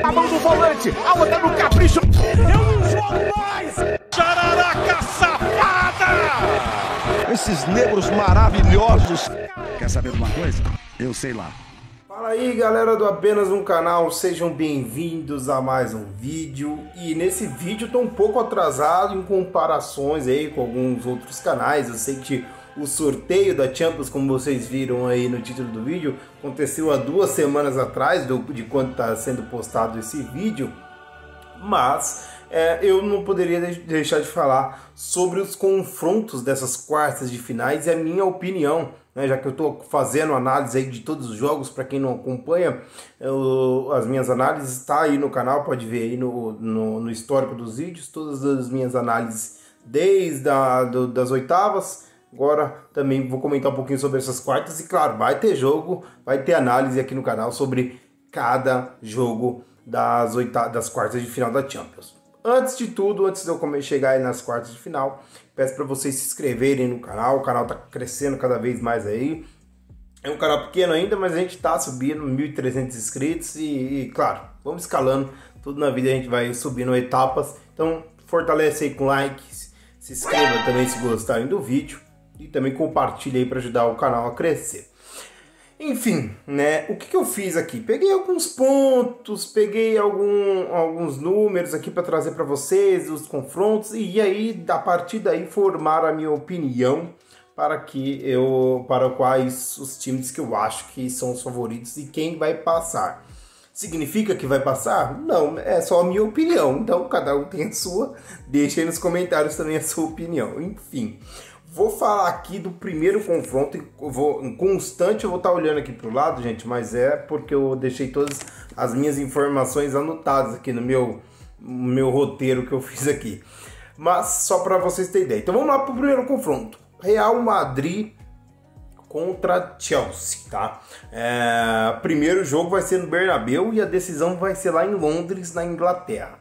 A mão do volante, a outra no capricho. Eu não jogo mais! Jararaca safada! Esses negros maravilhosos. Quer saber de uma coisa? Eu sei lá. Fala aí, galera do Apenas Um Canal, sejam bem-vindos a mais um vídeo. E nesse vídeo eu tô um pouco atrasado em comparações aí com alguns outros canais. Eu sei que o sorteio da Champions, como vocês viram aí no título do vídeo, aconteceu há 2 semanas atrás de quando está sendo postado esse vídeo. Mas eu não poderia deixar de falar sobre os confrontos dessas quartas de finais e a minha opinião, né, já que eu estou fazendo análise aí de todos os jogos. Para quem não acompanha, as minhas análises está aí no canal, pode ver aí no histórico dos vídeos, todas as minhas análises desde das oitavas. Agora também vou comentar um pouquinho sobre essas quartas e, claro, vai ter jogo, vai ter análise aqui no canal sobre cada jogo das quartas de final da Champions. Antes de tudo, antes de eu chegar aí nas quartas de final, peço para vocês se inscreverem no canal. O canal está crescendo cada vez mais aí. É um canal pequeno ainda, mas a gente está subindo 1.300 inscritos e, claro, vamos escalando. Tudo na vida a gente vai subindo etapas. Então fortalece aí com likes, se inscreva também se gostarem do vídeo. E também compartilhe aí para ajudar o canal a crescer. Enfim, né? O que eu fiz aqui? Peguei alguns pontos, peguei alguns números aqui para trazer para vocês, os confrontos. E aí, a partir daí, formar a minha opinião para quais os times que eu acho que são os favoritos e quem vai passar. Significa que vai passar? Não, é só a minha opinião. Então, cada um tem a sua. Deixa aí nos comentários também a sua opinião. Enfim. Vou falar aqui do primeiro confronto, eu vou estar olhando aqui para o lado, gente, mas é porque eu deixei todas as minhas informações anotadas aqui no meu roteiro que eu fiz aqui. Mas só para vocês terem ideia. Então vamos lá para o primeiro confronto. Real Madrid contra Chelsea, tá? Primeiro jogo vai ser no Bernabéu e a decisão vai ser lá em Londres, na Inglaterra.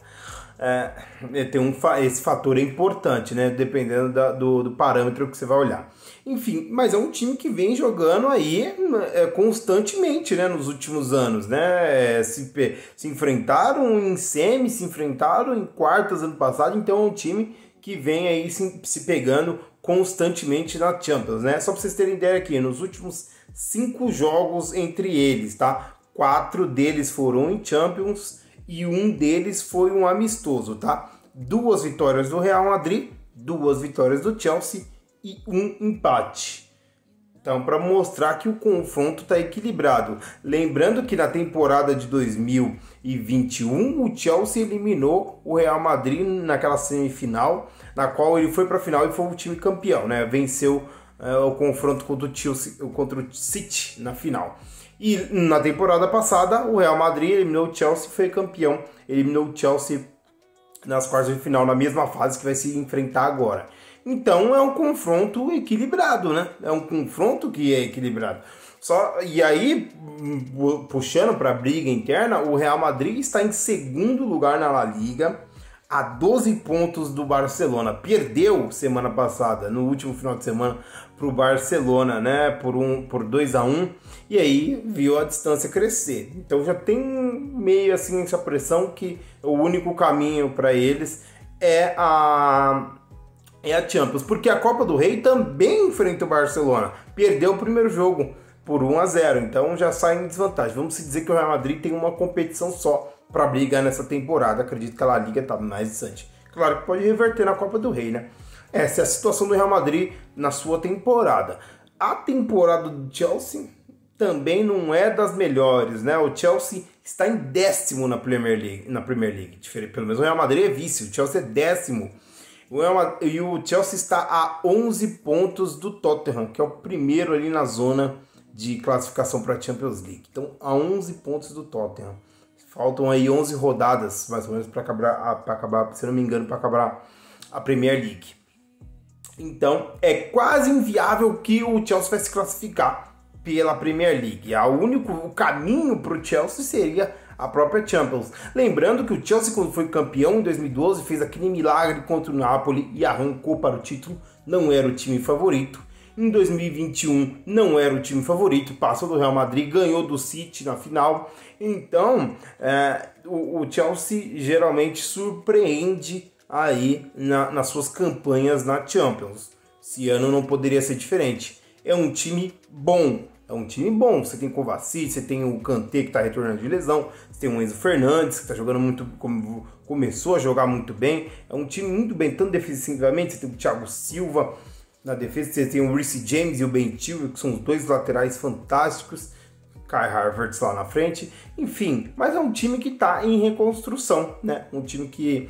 Esse fator é importante, né? Dependendo do parâmetro que você vai olhar. Enfim, mas é um time que vem jogando aí constantemente, né? Nos últimos anos, né? Se enfrentaram em semi, se enfrentaram em quartas ano passado. Então é um time que vem aí se pegando constantemente na Champions, né? Só para vocês terem ideia aqui, nos últimos 5 jogos entre eles, tá? 4 deles foram em Champions e um deles foi um amistoso, tá? 2 vitórias do Real Madrid, 2 vitórias do Chelsea e 1 empate. Então, para mostrar que o confronto está equilibrado. Lembrando que na temporada de 2021, o Chelsea eliminou o Real Madrid naquela semifinal, na qual ele foi para a final e foi o time campeão, né? Venceu o confronto contra o City na final. E na temporada passada, o Real Madrid eliminou o Chelsea e foi campeão. Eliminou o Chelsea nas quartas de final, na mesma fase que vai se enfrentar agora. Então é um confronto equilibrado, né? É um confronto que é equilibrado. E aí, puxando para a briga interna, o Real Madrid está em segundo lugar na La Liga, a 12 pontos do Barcelona. Perdeu semana passada, no último final de semana, para o Barcelona, né? Por 2-1. E aí viu a distância crescer. Então já tem meio assim essa pressão que o único caminho para eles é a Champions. Porque a Copa do Rei também enfrenta o Barcelona. Perdeu o primeiro jogo por 1-0. Então já sai em desvantagem. Vamos dizer que o Real Madrid tem uma competição só para brigar nessa temporada. Acredito que a La Liga está mais distante. Claro que pode reverter na Copa do Rei, né? Essa é a situação do Real Madrid na sua temporada. A temporada do Chelsea também não é das melhores, né? O Chelsea está em 10º na Premier League. Pelo menos o Real Madrid é vice, o Chelsea é 10º. E o Chelsea está a 11 pontos do Tottenham, que é o primeiro ali na zona de classificação para a Champions League. Então, a 11 pontos do Tottenham. Faltam aí 11 rodadas, mais ou menos, para acabar, se não me engano, para acabar a Premier League. Então, é quase inviável que o Chelsea vai se classificar pela Premier League. O caminho para o Chelsea seria a própria Champions. Lembrando que o Chelsea, quando foi campeão em 2012, fez aquele milagre contra o Napoli e arrancou para o título. Não era o time favorito. Em 2021 não era o time favorito, passou do Real Madrid, ganhou do City na final. Então o Chelsea geralmente surpreende aí nas suas campanhas na Champions. Esse ano não poderia ser diferente. É um time bom. Você tem o Kovacic, você tem o Kanté que está retornando de lesão, você tem o Enzo Fernandes que está jogando muito, começou a jogar muito bem. É um time muito bem, tanto defensivamente. Você tem o Thiago Silva na defesa, você tem o Reece James e o Ben Chilwell, que são os dois laterais fantásticos. Kai Havertz lá na frente, enfim, mas é um time que está em reconstrução, né? Um time que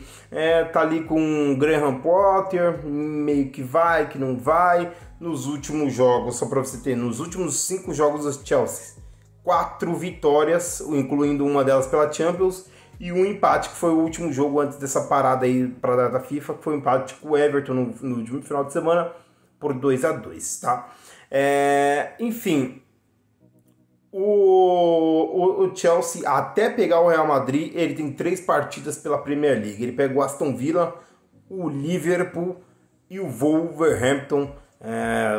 tá ali com o Graham Potter, meio que vai, que não vai. Nos últimos jogos, só para você ter, nos últimos 5 jogos do Chelsea, 4 vitórias, incluindo uma delas pela Champions, e um empate, que foi o último jogo antes dessa parada aí para a data FIFA, que foi um empate com o Everton no último final de semana, por 2-2, tá? Enfim, o Chelsea, até pegar o Real Madrid, ele tem 3 partidas pela Premier League. Ele pega o Aston Villa, o Liverpool e o Wolverhampton.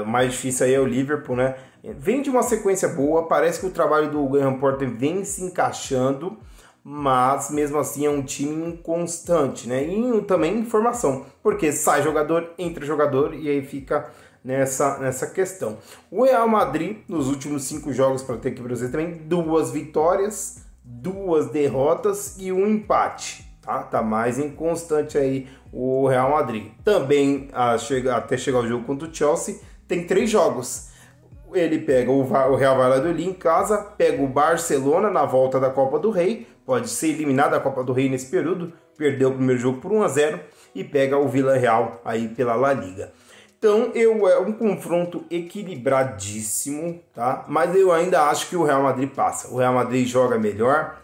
O mais difícil aí é o Liverpool, né? Vem de uma sequência boa, parece que o trabalho do Graham Potter vem se encaixando, mas mesmo assim é um time inconstante, né? E também em formação, porque sai jogador, entra jogador, e aí fica nessa questão. O Real Madrid, nos últimos 5 jogos, para ter que você também, 2 vitórias, 2 derrotas e um empate. Tá mais inconstante aí o Real Madrid. Também, até chegar o jogo contra o Chelsea, tem 3 jogos. Ele pega o Real Valladolid em casa, pega o Barcelona na volta da Copa do Rei, pode ser eliminado da Copa do Rei nesse período, perdeu o primeiro jogo por 1-0, e pega o Villarreal aí pela La Liga. Então, é um confronto equilibradíssimo, tá? Mas eu ainda acho que o Real Madrid passa. O Real Madrid joga melhor,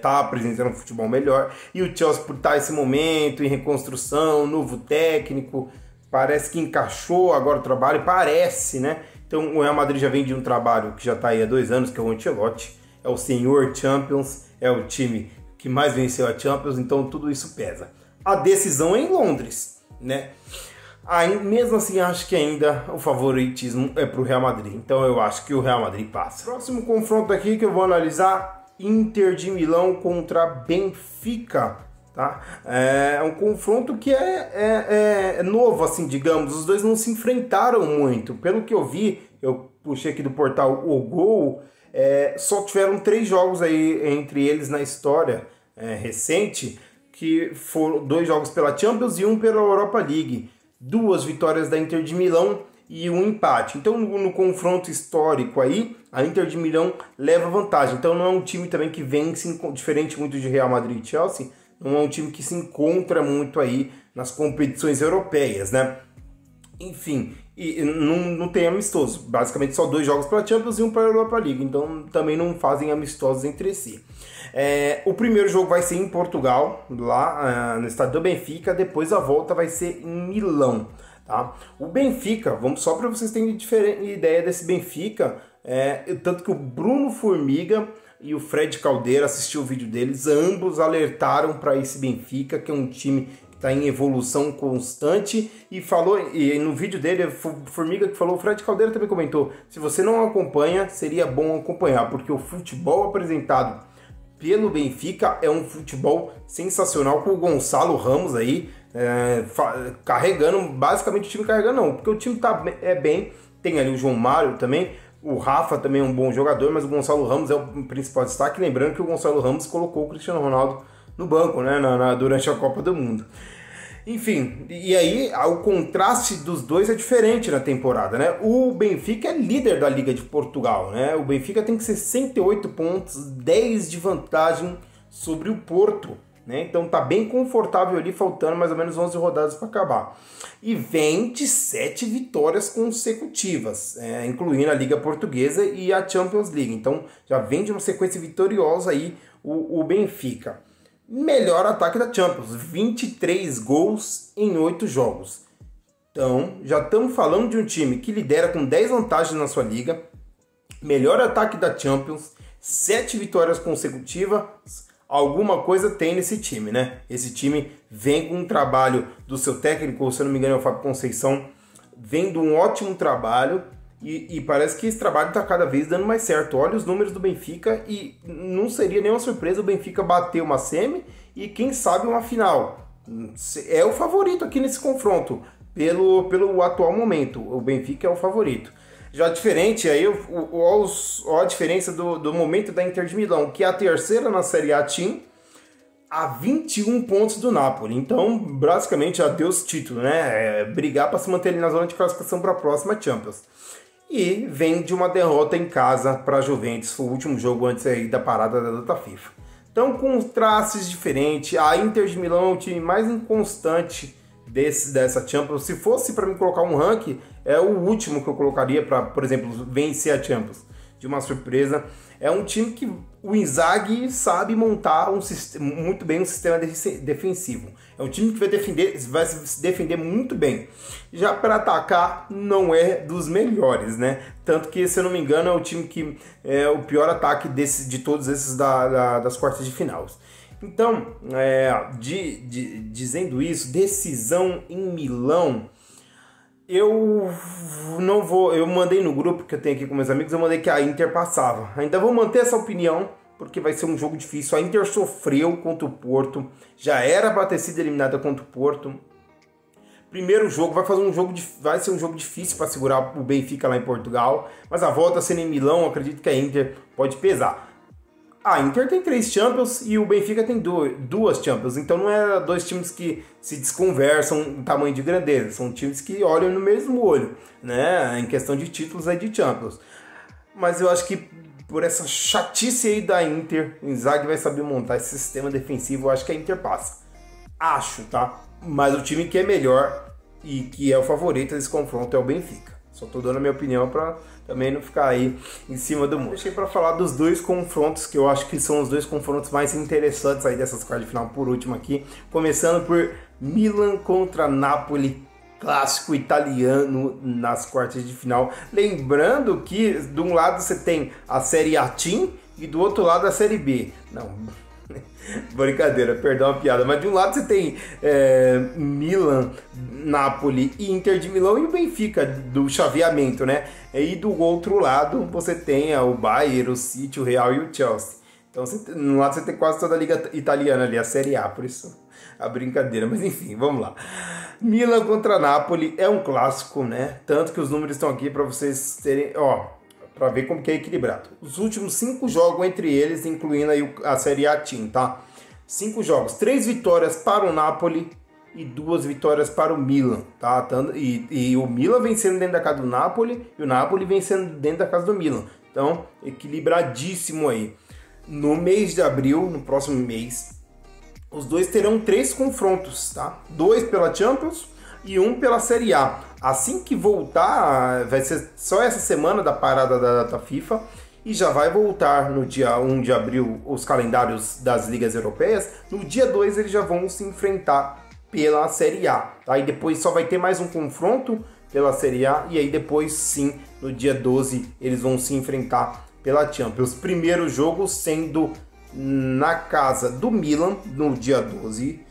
tá apresentando um futebol melhor, e o Chelsea, por estar esse momento em reconstrução, novo técnico, parece que encaixou agora o trabalho, parece, né? Então o Real Madrid já vem de um trabalho que já está aí há 2 anos, que é o Ancelotti, é o senhor Champions, é o time que mais venceu a Champions, então tudo isso pesa. A decisão é em Londres, né? Aí, mesmo assim, acho que ainda o favoritismo é para o Real Madrid, então eu acho que o Real Madrid passa. Próximo confronto aqui que eu vou analisar: Inter de Milão contra Benfica, tá? É um confronto que é novo, assim, digamos. Os dois não se enfrentaram muito. Pelo que eu vi, eu puxei aqui do portal O Gol, só tiveram 3 jogos aí entre eles na história recente, que foram 2 jogos pela Champions e 1 pela Europa League. 2 vitórias da Inter de Milão e um empate. Então, no confronto histórico aí, a Inter de Milão leva vantagem. Então, não é um time também que vem, diferente muito de Real Madrid e Chelsea, não é um time que se encontra muito aí nas competições europeias, né? Enfim, e não tem amistoso. Basicamente, só 2 jogos pela Champions e 1 para a Europa League. Então, também não fazem amistosos entre si. O primeiro jogo vai ser em Portugal, lá no estádio do Benfica. Depois a volta vai ser em Milão. Tá? O Benfica, vamos só para vocês terem ideia desse Benfica, tanto que o Bruno Formiga e o Fred Caldeira, assistiu o vídeo deles, ambos alertaram para esse Benfica, que é um time que está em evolução constante, e no vídeo dele, Formiga que falou, o Fred Caldeira também comentou, se você não acompanha, seria bom acompanhar, porque o futebol apresentado pelo Benfica é um futebol sensacional, com o Gonçalo Ramos aí, carregando, basicamente o time carregando não, porque o time tá bem, tem ali o João Mário também, o Rafa também é um bom jogador, mas o Gonçalo Ramos é o principal destaque, lembrando que o Gonçalo Ramos colocou o Cristiano Ronaldo no banco, né, durante a Copa do Mundo. Enfim, e aí o contraste dos dois é diferente na temporada, né? O Benfica é líder da Liga de Portugal, né? O Benfica tem 68 pontos, 10 de vantagem sobre o Porto, né? Então tá bem confortável ali, faltando mais ou menos 11 rodadas para acabar. E vem de 7 vitórias consecutivas, incluindo a Liga Portuguesa e a Champions League. Então já vem de uma sequência vitoriosa aí o Benfica. Melhor ataque da Champions, 23 gols em 8 jogos. Então, já estamos falando de um time que lidera com 10 vantagens na sua liga, melhor ataque da Champions, 7 vitórias consecutivas, alguma coisa tem nesse time, né? Esse time vem com um trabalho do seu técnico, se eu não me engano é o Fábio Conceição, vem de um ótimo trabalho e parece que esse trabalho está cada vez dando mais certo. Olha os números do Benfica e não seria nenhuma surpresa o Benfica bater uma semi e quem sabe uma final. É o favorito aqui nesse confronto, pelo atual momento. O Benfica é o favorito. Já diferente, aí olha a diferença do momento da Inter de Milão, que é a terceira na Série A Team, a 21 pontos do Napoli. Então, basicamente, adeus título, né? Brigar para se manter ali na zona de classificação para a próxima Champions. E vem de uma derrota em casa para a Juventus, foi o último jogo antes aí da parada da data FIFA. Então, com traços diferentes, a Inter de Milão é o time mais inconstante dessa Champions. Se fosse para me colocar um ranking, é o último que eu colocaria para, por exemplo, vencer a Champions. De uma surpresa. É um time que o Inzaghi sabe montar muito bem um sistema defensivo. É um time que vai se defender muito bem. Já para atacar, não é dos melhores, né? Tanto que, se eu não me engano, é o time que é o pior ataque de todos esses das quartas de final. Então, dizendo isso, decisão em Milão, eu não vou... Eu mandei no grupo que eu tenho aqui com meus amigos, eu mandei que a Inter passava. Ainda vou manter essa opinião, porque vai ser um jogo difícil. A Inter sofreu contra o Porto, já era para ter sido eliminada contra o Porto. Primeiro jogo, vai ser um jogo difícil para segurar o Benfica lá em Portugal, mas a volta sendo em Milão, acredito que a Inter pode pesar. A Inter tem 3 Champions e o Benfica tem 2 Champions, então não é dois times que se desconversam em tamanho de grandeza, são times que olham no mesmo olho, né, em questão de títulos aí de Champions. Mas eu acho que por essa chatice aí da Inter, o Inzaghi vai saber montar esse sistema defensivo, eu acho que a Inter passa. Acho, tá? Mas o time que é melhor e que é o favorito desse confronto é o Benfica. Só tô dando a minha opinião para também não ficar aí em cima do muro. Deixei para falar dos dois confrontos que eu acho que são os dois confrontos mais interessantes aí dessas quartas de final por último aqui. Começando por Milan contra Napoli, clássico italiano nas quartas de final. Lembrando que de um lado você tem a Série A Team e do outro lado a Série B. Não, brincadeira, perdão a piada, mas de um lado você tem Milan, Napoli e Inter de Milão e o Benfica do chaveamento, né? E do outro lado você tem o Bayern, o City, o Real e o Chelsea. Então no lado você tem quase toda a liga italiana ali, a Série A, por isso a brincadeira, mas enfim, vamos lá. Milan contra Napoli é um clássico, né? Tanto que os números estão aqui para vocês terem, para ver como que é equilibrado. Os últimos 5 jogos entre eles, incluindo aí a Série A Team, tá? 5 jogos, 3 vitórias para o Napoli e 2 vitórias para o Milan, tá? E o Milan vencendo dentro da casa do Napoli e o Napoli vencendo dentro da casa do Milan. Então, equilibradíssimo aí. No mês de abril, no próximo mês, os dois terão 3 confrontos, tá? 2 pela Champions e 1 pela Série A. Assim que voltar, vai ser só essa semana da parada da data FIFA e já vai voltar no dia 1 de abril os calendários das ligas europeias. No dia 2 eles já vão se enfrentar pela Série A. Tá? E depois só vai ter mais um confronto pela Série A e aí depois sim, no dia 12, eles vão se enfrentar pela Champions. Primeiro jogo sendo na casa do Milan, no dia 12,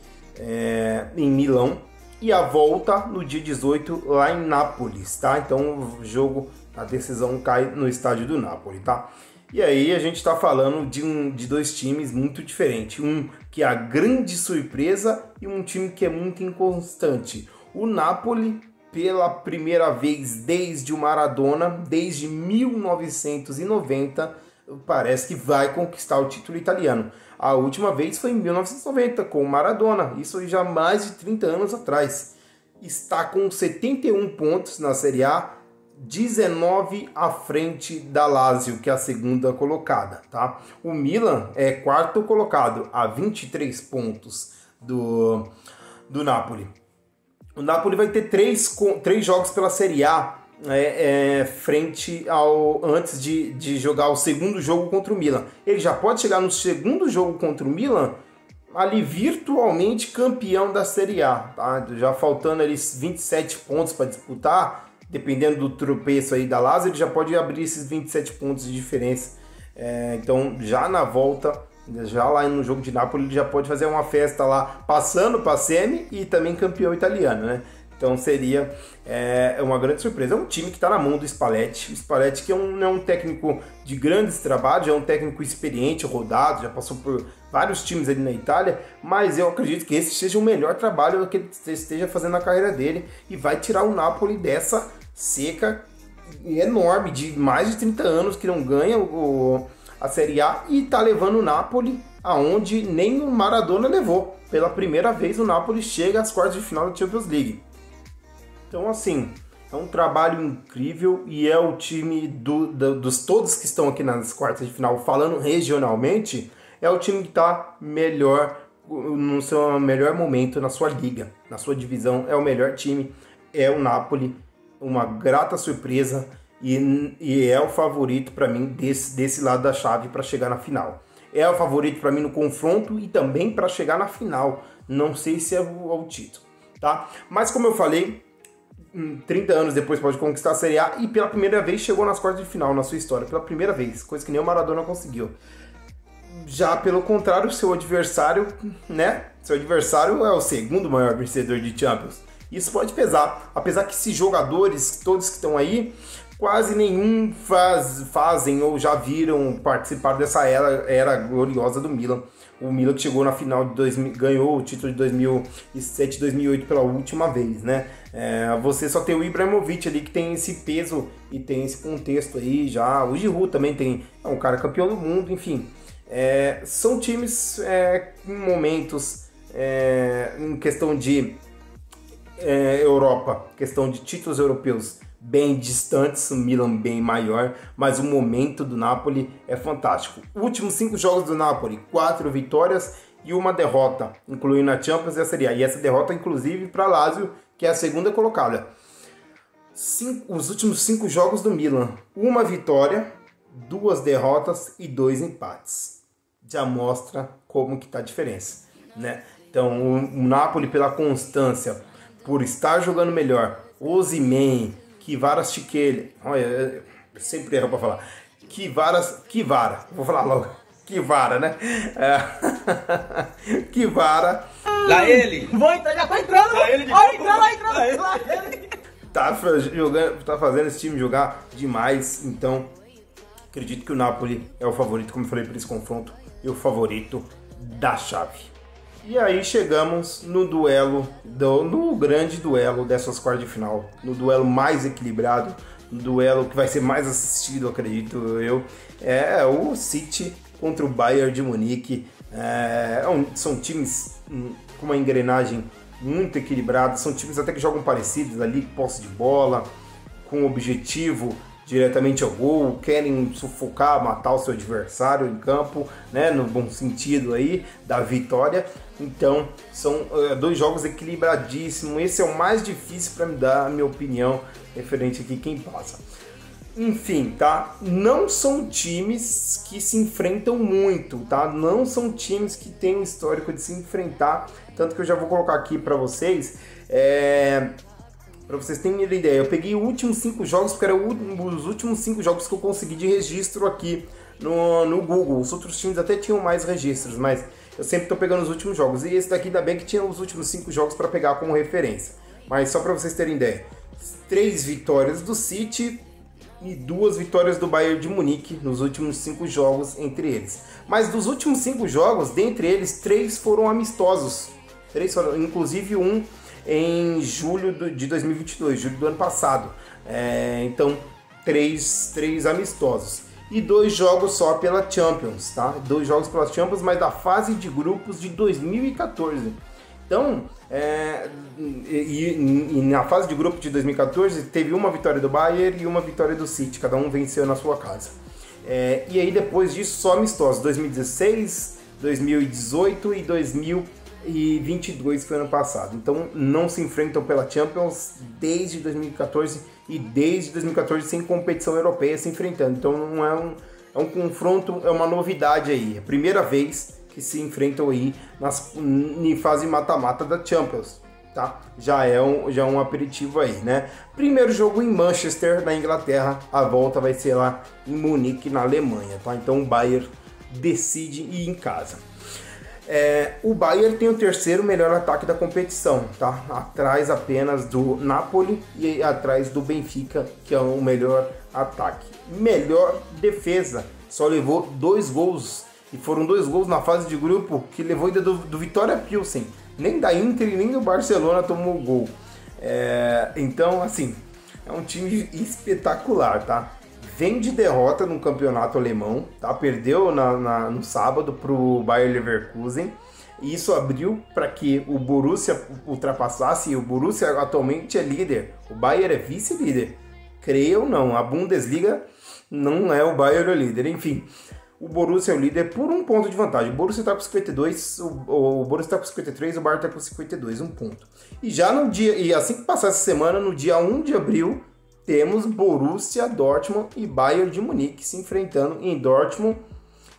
em Milão. E a volta no dia 18 lá em Nápoles, tá? Então o jogo, a decisão cai no estádio do Nápoles, tá? E aí a gente tá falando de 2 times muito diferentes. Um que é a grande surpresa e um time que é muito inconstante. O Napoli, pela primeira vez desde o Maradona, desde 1990, parece que vai conquistar o título italiano. A última vez foi em 1990, com o Maradona, isso já mais de 30 anos atrás. Está com 71 pontos na Série A, 19 à frente da Lazio, que é a segunda colocada. Tá? O Milan é quarto colocado, a 23 pontos do Napoli. O Napoli vai ter 3 jogos pela Série A, frente antes de jogar o segundo jogo contra o Milan. Ele já pode chegar no segundo jogo contra o Milan ali virtualmente campeão da Série A, tá? Já faltando ali 27 pontos para disputar, dependendo do tropeço aí da Lazio, ele já pode abrir esses 27 pontos de diferença. Então já na volta, já lá no jogo de Napoli, ele já pode fazer uma festa lá, passando para a semi e também campeão italiano, né? Então seria uma grande surpresa. É um time que está na mão do Spalletti. O Spalletti que não é um técnico de grandes trabalhos, é um técnico experiente, rodado, já passou por vários times ali na Itália, mas eu acredito que esse seja o melhor trabalho que ele esteja fazendo na carreira dele e vai tirar o Napoli dessa seca enorme de mais de 30 anos que não ganha a Série A e está levando o Napoli aonde nem o Maradona levou. Pela primeira vez o Napoli chega às quartas de final da Champions League. Então, assim, é um trabalho incrível e é o time dos todos que estão aqui nas quartas de final, falando regionalmente, é o time que está melhor, no seu melhor momento na sua liga, na sua divisão, é o melhor time, é o Napoli, uma grata surpresa e é o favorito para mim desse lado da chave para chegar na final. É o favorito para mim no confronto e também para chegar na final. Não sei se é o título, tá? Mas como eu falei, 30 anos depois pode conquistar a Série A e pela primeira vez chegou nas quartas de final na sua história. Pela primeira vez, coisa que nem o Maradona conseguiu. Já pelo contrário, seu adversário, né? Seu adversário é o segundo maior vencedor de Champions. Isso pode pesar. Apesar que esses jogadores, todos que estão aí, quase nenhum fazem ou já viram participar dessa era gloriosa do Milan. O Milan que chegou na final de 2000, ganhou o título de 2007 e 2008 pela última vez, né? Você só tem o Ibrahimovic ali que tem esse peso e tem esse contexto aí já. O Giroud também é um cara campeão do mundo, enfim. São times em momentos, em questão de Europa, questão de títulos europeus bem distantes, o Milan bem maior, mas o momento do Napoli é fantástico. Últimos 5 jogos do Napoli, 4 vitórias e 1 derrota, incluindo a Champions e a Série A. E essa derrota, inclusive, para Lazio, que é a segunda colocada. Os últimos 5 jogos do Milan, 1 vitória, 2 derrotas e 2 empates. Já mostra como que tá a diferença, né? Então, o Napoli, pela constância, por estar jogando melhor, Osimhen, Kvaratskhelia, olha, eu sempre erro para falar, Kvara, vou falar logo, Kvara, né? Kvara. Lá ele! Já tá entrando! Lá ele de Tá fazendo esse time jogar demais, então acredito que o Napoli é o favorito, como eu falei, para esse confronto, e o favorito da chave. E aí chegamos no no grande duelo dessas quartas de final, no duelo mais equilibrado, no duelo que vai ser mais assistido, acredito eu, é o City contra o Bayern de Munique. São times com uma engrenagem muito equilibrada, são times até que jogam parecidos ali, posse de bola, com objetivo diretamente ao gol, querem sufocar, matar o seu adversário em campo, né, no bom sentido aí, da vitória. Então, são 2 jogos equilibradíssimos. Esse é o mais difícil para me dar a minha opinião referente aqui quem passa. Enfim, tá? Não são times que se enfrentam muito, tá? Não são times que têm um histórico de se enfrentar, tanto que eu já vou colocar aqui para vocês, para vocês terem uma ideia. Eu peguei os últimos 5 jogos, porque eram os últimos 5 jogos que eu consegui de registro aqui no Google. Os outros times até tinham mais registros, mas eu sempre estou pegando os últimos jogos. E esse daqui ainda bem que tinha os últimos 5 jogos para pegar como referência. Mas só para vocês terem ideia, 3 vitórias do City e 2 vitórias do Bayern de Munique nos últimos 5 jogos entre eles. Mas dos últimos 5 jogos, dentre eles, 3 foram amistosos. 3 foram, inclusive um em julho de 2022, julho do ano passado. Então, 3 amistosos. E 2 jogos só pela Champions, tá? 2 jogos pela Champions, mas da fase de grupos de 2014. Então, e na fase de grupo de 2014, teve uma vitória do Bayern e uma vitória do City. Cada um venceu na sua casa. E aí, depois disso, só amistosos. 2016, 2018 e 2022 foi ano passado. Então não se enfrentam pela Champions desde 2014 e desde 2014 sem competição europeia se enfrentando. Então não é um confronto, é uma novidade aí. É a primeira vez que se enfrentam aí em fase mata-mata da Champions, tá? Já é um aperitivo aí, né? Primeiro jogo em Manchester, na Inglaterra. A volta vai ser lá em Munique, na Alemanha, tá? Então o Bayern decide ir em casa. O Bayern tem o terceiro melhor ataque da competição, tá? Atrás apenas do Napoli e atrás do Benfica, que é o melhor ataque. Melhor defesa, só levou 2 gols, e foram 2 gols na fase de grupo que levou ainda do Vitória Pilsen. Nem da Inter e nem do Barcelona tomou gol. Então, assim, é um time espetacular, tá? Vem de derrota no campeonato alemão, tá? Perdeu no sábado para o Bayer Leverkusen. E isso abriu para que o Borussia ultrapassasse. E o Borussia atualmente é líder. O Bayern é vice-líder. Creia ou não, a Bundesliga não é o Bayern o líder. Enfim, o Borussia é o líder por 1 ponto de vantagem. O Borussia está com 52, o Borussia está com 53, o Bayern está com 52, 1 ponto. E já no dia, e assim que passar essa semana, no dia 1 de abril, temos Borussia Dortmund e Bayern de Munique se enfrentando em Dortmund.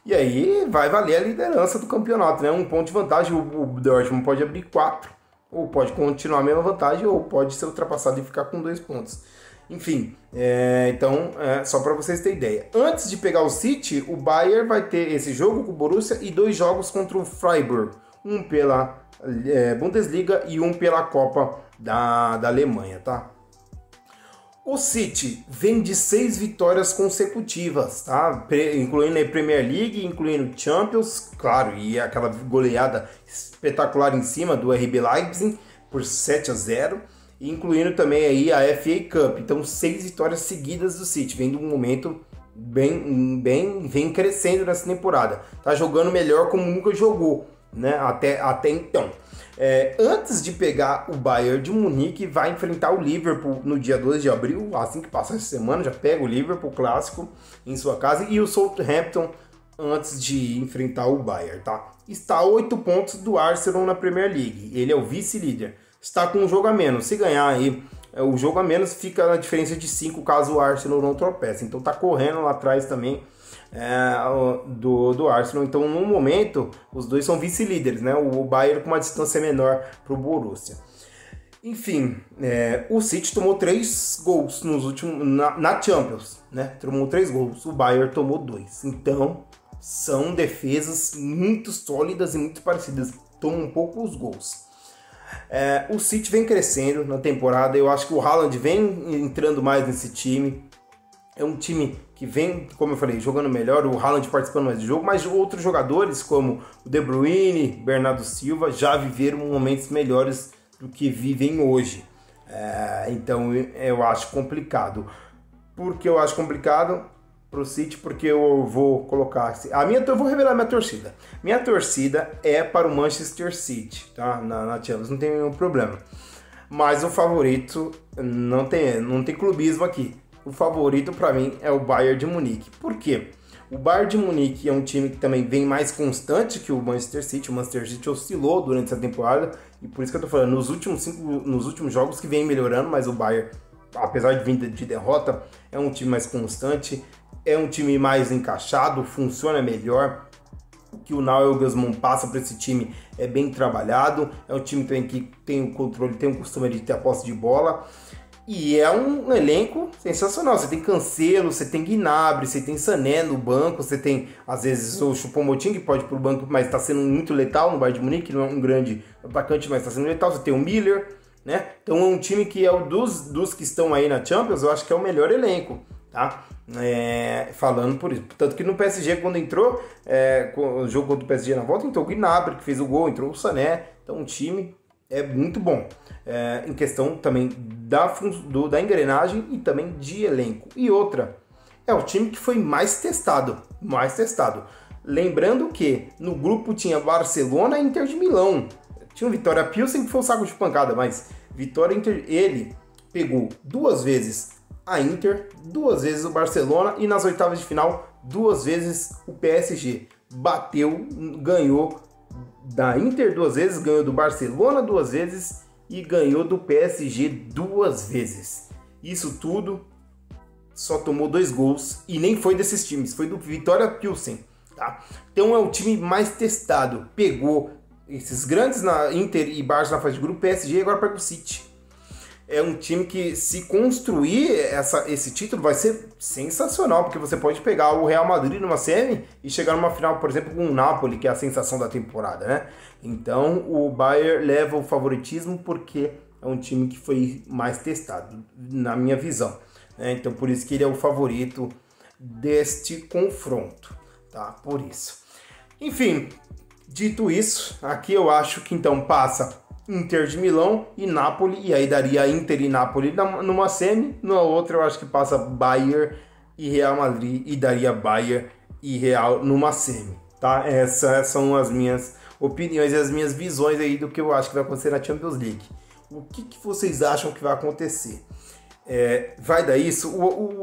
E aí vai valer a liderança do campeonato, né? 1 ponto de vantagem, o Dortmund pode abrir 4, ou pode continuar a mesma vantagem, ou pode ser ultrapassado e ficar com 2 pontos. Enfim, então, só para vocês terem ideia. Antes de pegar o City, o Bayern vai ter esse jogo com o Borussia e 2 jogos contra o Freiburg. Um pela Bundesliga e um pela Copa da Alemanha, tá? O City vem de 6 vitórias consecutivas, tá? Incluindo a Premier League, incluindo Champions, claro, e aquela goleada espetacular em cima do RB Leipzig por 7-0, incluindo também aí a FA Cup. Então 6 vitórias seguidas do City, vem de um momento vem crescendo nessa temporada. Tá jogando melhor como nunca jogou, né? Até então. Antes de pegar o Bayern de Munique, vai enfrentar o Liverpool no dia 2 de abril, assim que passar essa semana, já pega o Liverpool clássico em sua casa, e o Southampton antes de enfrentar o Bayern, tá? Está a 8 pontos do Arsenal na Premier League, ele é o vice-líder, está com um jogo a menos, se ganhar aí o jogo a menos fica na diferença de 5 caso o Arsenal não tropece, então tá correndo lá atrás também do Arsenal. Então no momento os dois são vice-líderes, né? O Bayern com uma distância menor para o Borussia. Enfim, o City tomou 3 gols nos últimos na Champions, né? Tomou 3 gols, o Bayern tomou 2. Então são defesas muito sólidas e muito parecidas, tomam poucos gols. O City vem crescendo na temporada, eu acho que o Haaland vem entrando mais nesse time. É um time que vem, como eu falei, jogando melhor, o Haaland participando mais do jogo, mas outros jogadores como o De Bruyne, Bernardo Silva já viveram momentos melhores do que vivem hoje. Então eu acho complicado. Por que eu acho complicado pro City? Porque eu vou colocar... eu vou revelar minha torcida. Minha torcida é para o Manchester City, tá? Na Champions, não tem nenhum problema. Mas o favorito não tem clubismo aqui. O favorito para mim é o Bayern de Munique. Por quê? O Bayern de Munique é um time que também vem mais constante que o Manchester City. O Manchester City oscilou durante essa temporada e por isso que eu tô falando, nos últimos jogos que vem melhorando, mas o Bayern, apesar de vir de derrota, é um time mais constante, é um time mais encaixado, funciona melhor. O que o Nagelsmann passa para esse time é bem trabalhado, é um time também que tem o controle, tem o costume de ter a posse de bola. E é um elenco sensacional. Você tem Cancelo, você tem Gnabry, você tem Sané no banco, você tem, às vezes, o Choupo-Moting, que pode ir pro banco, mas está sendo muito letal no Bayern de Munique, não é um grande atacante, mas está sendo letal. Você tem o Miller, né? Então é um time que é dos que estão aí na Champions, eu acho que é o melhor elenco, tá? Falando por isso. Tanto que no PSG, quando entrou, o jogo contra o PSG na volta, entrou o Gnabry, que fez o gol, entrou o Sané. Então o time é muito bom. Em questão também da engrenagem e também de elenco. E outra, é o time que foi mais testado. Lembrando que no grupo tinha Barcelona e Inter de Milão. Tinha o Vitória Pilsen, que foi um saco de pancada, mas Vitória Inter, ele pegou 2 vezes a Inter, 2 vezes o Barcelona e nas oitavas de final 2 vezes o PSG. Bateu, ganhou da Inter 2 vezes, ganhou do Barcelona 2 vezes e ganhou do PSG 2 vezes. Isso tudo só tomou 2 gols e nem foi desses times, foi do Vitória Pilsen, tá? Então é o time mais testado, pegou esses grandes na Inter e Barça na fase de grupo, PSG e agora pega o City. é um time que, se construir esse título, vai ser sensacional, porque você pode pegar o Real Madrid numa semi e chegar numa final, por exemplo, com o Napoli, que é a sensação da temporada, né? Então o Bayern leva o favoritismo porque é um time que foi mais testado, na minha visão, né? Então por isso que ele é o favorito deste confronto, tá? Por isso. Enfim, dito isso, aqui eu acho que então passa Inter de Milão e Napoli, e aí daria Inter e Napoli numa semi, na outra eu acho que passa Bayern e Real Madrid, e daria Bayern e Real numa semi, tá? Essas são as minhas opiniões e as minhas visões aí do que eu acho que vai acontecer na Champions League. O que vocês acham que vai acontecer? Vai dar isso?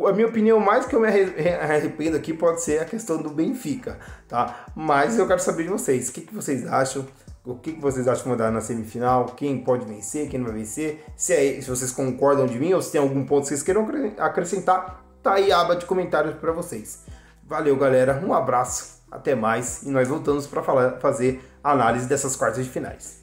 A minha opinião, mais que eu me arrependo aqui, pode ser a questão do Benfica, tá? Mas eu quero saber de vocês, o que vocês acham? O que vocês acham que vai dar na semifinal? Quem pode vencer, quem não vai vencer? Se vocês concordam de mim ou se tem algum ponto que vocês queiram acrescentar, tá aí a aba de comentários para vocês. Valeu, galera, um abraço, até mais, e nós voltamos para fazer a análise dessas quartas de finais.